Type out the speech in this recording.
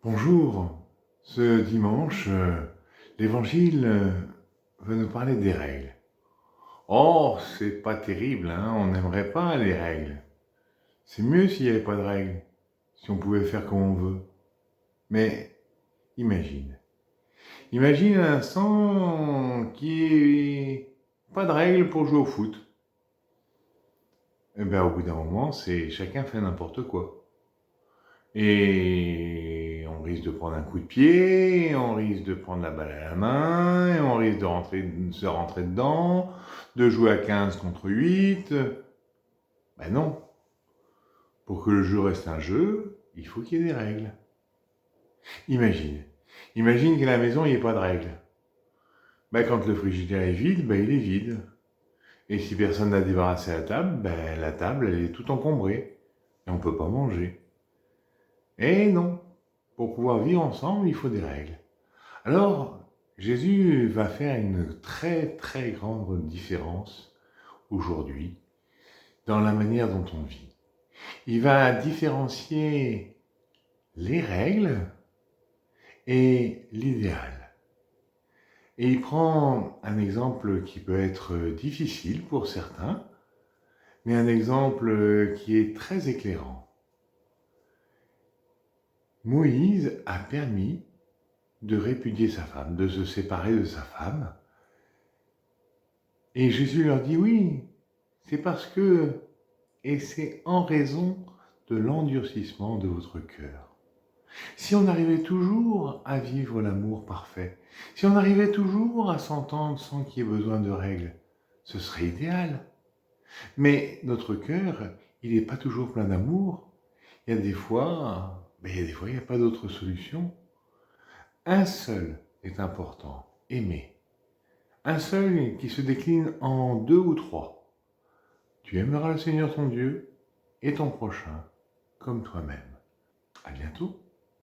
Bonjour, ce dimanche, l'Évangile veut nous parler des règles. Oh, c'est pas terrible, hein, on n'aimerait pas les règles. C'est mieux s'il n'y avait pas de règles, si on pouvait faire comme on veut. Mais imagine un instant qui est pas de règles pour jouer au foot. Eh bien, au bout d'un moment, c'est chacun fait n'importe quoi. Et on risque de prendre un coup de pied, on risque de prendre la balle à la main, et on risque de se rentrer dedans, de jouer à 15 contre 8. Ben non. Pour que le jeu reste un jeu, il faut qu'il y ait des règles. Imagine qu'à la maison, il n'y ait pas de règles. Ben, quand le frigidaire est vide, ben, il est vide. Et si personne n'a débarrassé la table, elle est tout encombrée. Et on ne peut pas manger. Et non. Pour pouvoir vivre ensemble, il faut des règles. Alors, Jésus va faire une très très grande différence aujourd'hui dans la manière dont on vit. Il va différencier les règles et l'idéal. Et il prend un exemple qui peut être difficile pour certains, mais un exemple qui est très éclairant. Moïse a permis de répudier sa femme, de se séparer de sa femme. Et Jésus leur dit oui, c'est parce que, et c'est en raison de l'endurcissement de votre cœur. Si on arrivait toujours à vivre l'amour parfait, si on arrivait toujours à s'entendre sans qu'il y ait besoin de règles, ce serait idéal. Mais notre cœur, il n'est pas toujours plein d'amour. Il y a des fois, il n'y a pas d'autre solution. Un seul est important, aimer. Un seul qui se décline en 2 ou 3. Tu aimeras le Seigneur ton Dieu et ton prochain comme toi-même. À bientôt.